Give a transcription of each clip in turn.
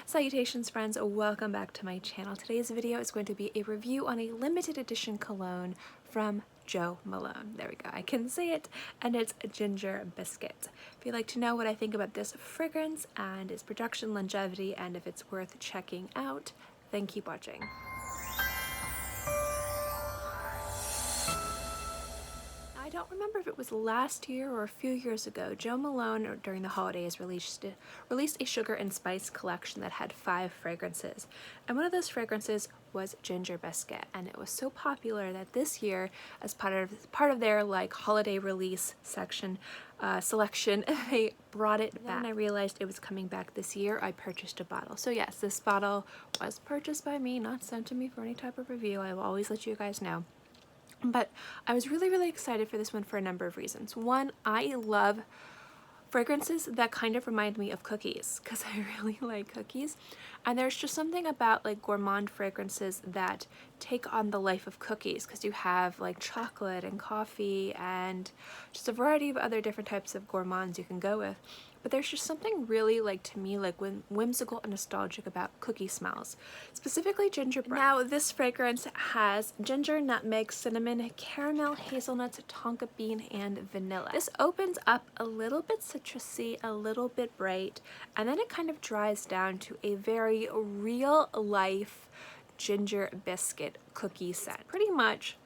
Salutations friends, welcome back to my channel. Today's video is going to be a review on a limited edition cologne from Jo Malone. There we go, I can say it, and it's Ginger Biscuit. If you'd like to know what I think about this fragrance and its production longevity and if it's worth checking out, then keep watching. I don't remember if it was last year or a few years ago, Jo Malone during the holidays released a sugar and spice collection that had 5 fragrances, and one of those fragrances was Ginger Biscuit, and it was so popular that this year, as part of their like holiday release selection, they brought it back. And I realized it was coming back this year. I purchased a bottle. So yes, this bottle was purchased by me, not sent to me for any type of review. I will always let you guys know. But I was really excited for this one for a number of reasons. One, I love fragrances that kind of remind me of cookies because I really like cookies, and there's just something about like gourmand fragrances that take on the life of cookies because you have like chocolate and coffee and just a variety of other different types of gourmands you can go with. But there's just something really, like, to me, like whimsical and nostalgic about cookie smells, specifically gingerbread. Now, this fragrance has ginger, nutmeg, cinnamon, caramel, hazelnuts, tonka bean, and vanilla. This opens up a little bit citrusy, a little bit bright, and then it kind of dries down to a very real-life ginger biscuit cookie scent. Pretty much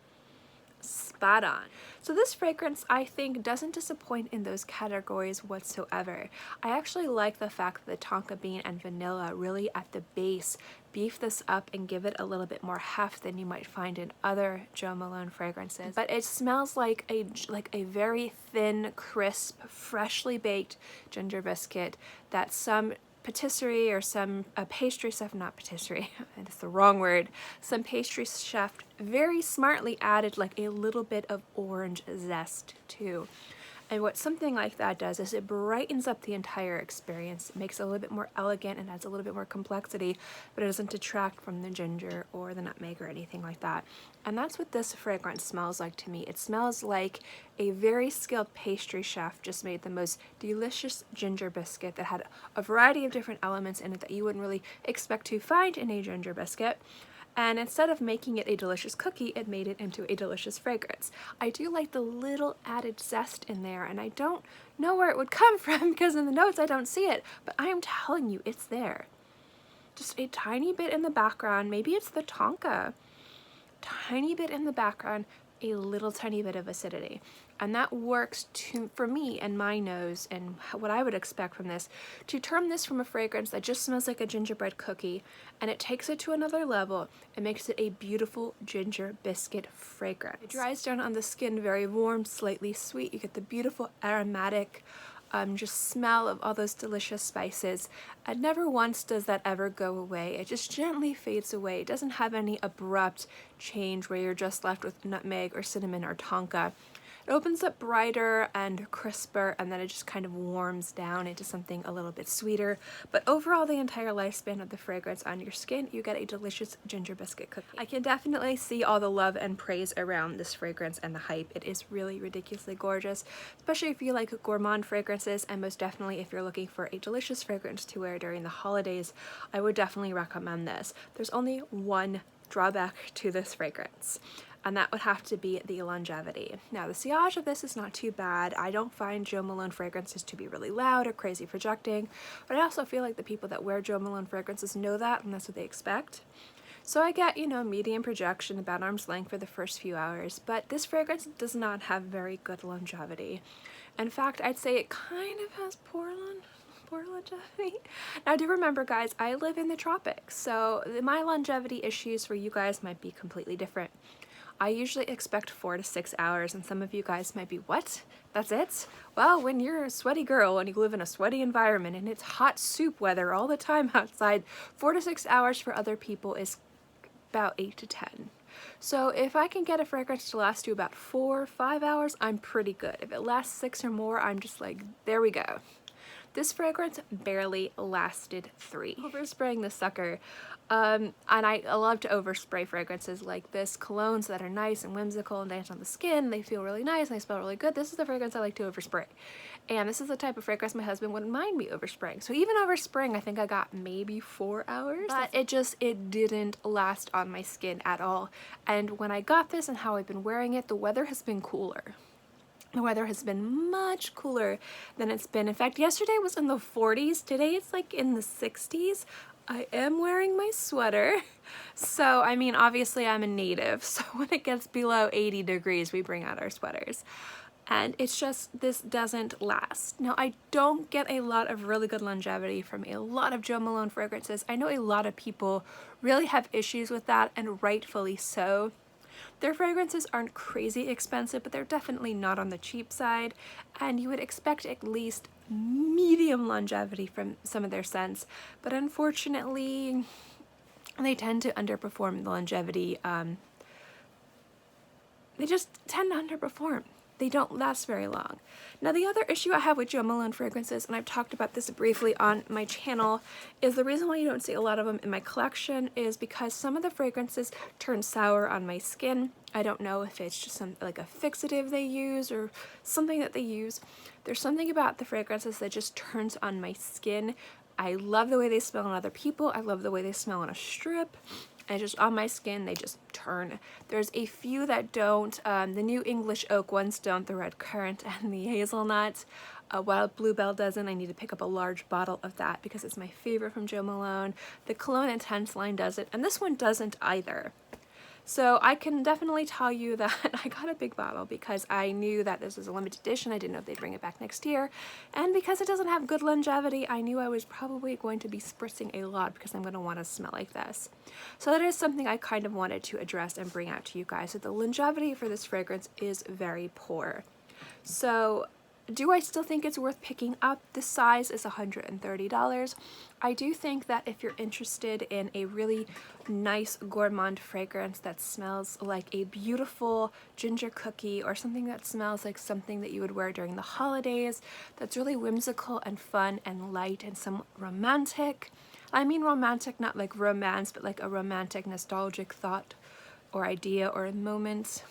spot on. So this fragrance, I think, doesn't disappoint in those categories whatsoever. I actually like the fact that the tonka bean and vanilla really at the base beef this up and give it a little bit more heft than you might find in other Jo Malone fragrances. But it smells like a very thin, crisp, freshly baked ginger biscuit that some patisserie or some pastry chef, not patisserie, that's the wrong word, some pastry chef very smartly added like a little bit of orange zest to. And what something like that does is it brightens up the entire experience. It makes it a little bit more elegant and adds a little bit more complexity, but it doesn't detract from the ginger or the nutmeg or anything like that. And that's what this fragrance smells like to me. It smells like a very skilled pastry chef just made the most delicious ginger biscuit that had a variety of different elements in it that you wouldn't really expect to find in a ginger biscuit. And instead of making it a delicious cookie, it made it into a delicious fragrance. I do like the little added zest in there, and I don't know where it would come from because in the notes I don't see it, but I am telling you it's there. Just a tiny bit in the background, maybe it's the tonka, tiny bit in the background, a little tiny bit of acidity. And that works for me and my nose and what I would expect from this to turn this from a fragrance that just smells like a gingerbread cookie, and it takes it to another level and makes it a beautiful ginger biscuit fragrance. It dries down on the skin very warm, slightly sweet. You get the beautiful aromatic just smell of all those delicious spices, and never once does that ever go away. It just gently fades away. It doesn't have any abrupt change where you're just left with nutmeg or cinnamon or tonka. It opens up brighter and crisper, and then it just kind of warms down into something a little bit sweeter. But overall, the entire lifespan of the fragrance on your skin, you get a delicious ginger biscuit cookie. I can definitely see all the love and praise around this fragrance and the hype. It is really ridiculously gorgeous, especially if you like gourmand fragrances, and most definitely if you're looking for a delicious fragrance to wear during the holidays, I would definitely recommend this. There's only one drawback to this fragrance, and that would have to be the longevity. Now, the sillage of this is not too bad. I don't find Jo Malone fragrances to be really loud or crazy projecting, but I also feel like the people that wear Jo Malone fragrances know that, and that's what they expect. So I get, you know, medium projection, about arm's length for the first few hours, but this fragrance does not have very good longevity. In fact, I'd say it kind of has poor longevity. Now, do remember, guys, I live in the tropics, so my longevity issues for you guys might be completely different. I usually expect 4 to 6 hours, and some of you guys might be, what? That's it? Well, when you're a sweaty girl and you live in a sweaty environment and it's hot soup weather all the time outside, 4 to 6 hours for other people is about 8 to 10. So if I can get a fragrance to last you about 4 or 5 hours, I'm pretty good. If it lasts 6 or more, I'm just like, there we go. This fragrance barely lasted 3. Overspraying this sucker. And I love to overspray fragrances like this. Colognes that are nice and whimsical and dance on the skin. They feel really nice and they smell really good. This is the fragrance I like to overspray. And this is the type of fragrance my husband wouldn't mind me overspraying. So even overspraying, I think I got maybe 4 hours. But it didn't last on my skin at all. And when I got this and how I've been wearing it, the weather has been cooler. The weather has been much cooler than it's been. In fact, yesterday was in the 40s. Today it's like in the 60s. I am wearing my sweater. So, I mean, obviously I'm a native. So when it gets below 80 degrees, we bring out our sweaters. And it's just, this doesn't last. Now, I don't get a lot of really good longevity from a lot of Jo Malone fragrances. I know a lot of people really have issues with that, and rightfully so. Their fragrances aren't crazy expensive, but they're definitely not on the cheap side, and you would expect at least medium longevity from some of their scents, but unfortunately they tend to underperform the longevity. They just tend to underperform. They don't last very long. Now, the other issue I have with Jo Malone fragrances, and I've talked about this briefly on my channel, is the reason why you don't see a lot of them in my collection is because some of the fragrances turn sour on my skin. I don't know if it's just like a fixative they use or something that they use. There's something about the fragrances that just turns on my skin. I love the way they smell on other people. I love the way they smell on a strip. And just on my skin, they just turn. There's a few that don't. The new English Oak ones don't, the red currant and the hazelnut. Wild Bluebell doesn't. I need to pick up a large bottle of that because it's my favorite from Jo Malone. The Cologne Intense line does it, and this one doesn't either. So I can definitely tell you that I got a big bottle because I knew that this was a limited edition. I didn't know if they'd bring it back next year. And because it doesn't have good longevity, I knew I was probably going to be spritzing a lot because I'm going to want to smell like this. So that is something I kind of wanted to address and bring out to you guys. So the longevity for this fragrance is very poor. So do I still think it's worth picking up? The size is $130. I do think that if you're interested in a really nice gourmand fragrance that smells like a beautiful ginger cookie or something that smells like something that you would wear during the holidays, that's really whimsical and fun and light and somewhat romantic. I mean romantic, not like romance, but like a romantic nostalgic thought or idea or a moment.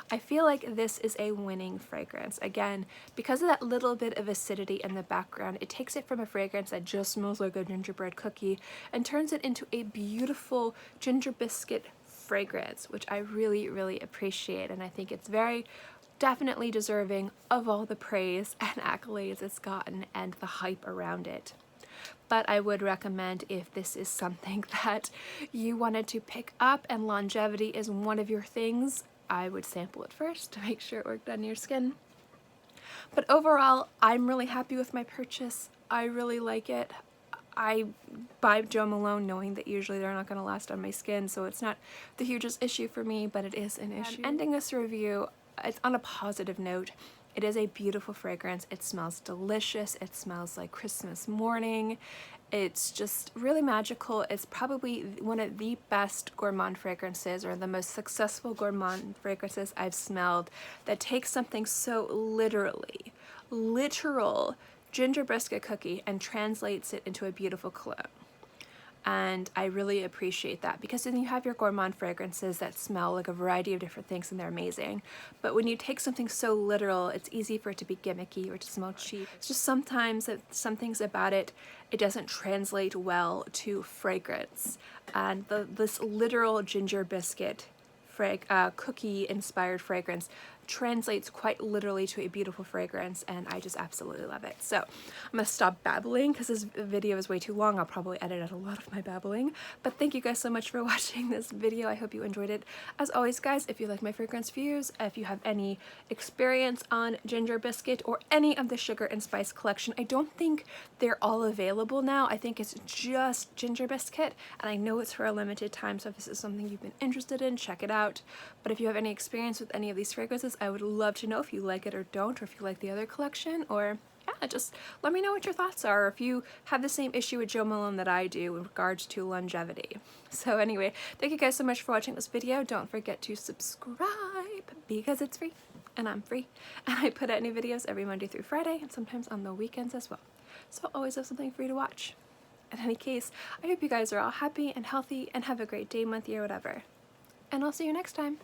I feel like this is a winning fragrance. Again, because of that little bit of acidity in the background, it takes it from a fragrance that just smells like a gingerbread cookie and turns it into a beautiful ginger biscuit fragrance, which I really, really appreciate. And I think it's very definitely deserving of all the praise and accolades it's gotten and the hype around it. But I would recommend, if this is something that you wanted to pick up and longevity is one of your things, I would sample it first to make sure it worked on your skin. But overall, I'm really happy with my purchase. I really like it. I buy Jo Malone knowing that usually they're not going to last on my skin, so it's not the hugest issue for me, but it is an issue. Ending this review, it's on a positive note. It is a beautiful fragrance. It smells delicious. It smells like Christmas morning. It's just really magical. It's probably one of the best gourmand fragrances, or the most successful gourmand fragrances I've smelled, that takes something so literal ginger biscuit cookie and translates it into a beautiful cologne. And I really appreciate that, because then you have your gourmand fragrances that smell like a variety of different things and they're amazing. But when you take something so literal, it's easy for it to be gimmicky or to smell cheap. It's just sometimes some things about it, it doesn't translate well to fragrance. And this literal ginger biscuit cookie inspired fragrance translates quite literally to a beautiful fragrance, and I just absolutely love it. So I'm gonna stop babbling because this video is way too long. I'll probably edit out a lot of my babbling, but thank you guys so much for watching this video. I hope you enjoyed it. As always, guys, if you like my fragrance reviews, if you have any experience on Ginger Biscuit or any of the Sugar and Spice collection, I don't think they're all available now. I think it's just Ginger Biscuit, and I know it's for a limited time, so if this is something you've been interested in, check it out. But if you have any experience with any of these fragrances, I would love to know if you like it or don't, or if you like the other collection, or yeah, just let me know what your thoughts are, or if you have the same issue with Jo Malone that I do in regards to longevity. So anyway, thank you guys so much for watching this video. Don't forget to subscribe because it's free and I'm free, and I put out new videos every Monday through Friday and sometimes on the weekends as well. so I'll always have something for you to watch. In any case, I hope you guys are all happy and healthy and have a great day, month, year, whatever. And I'll see you next time.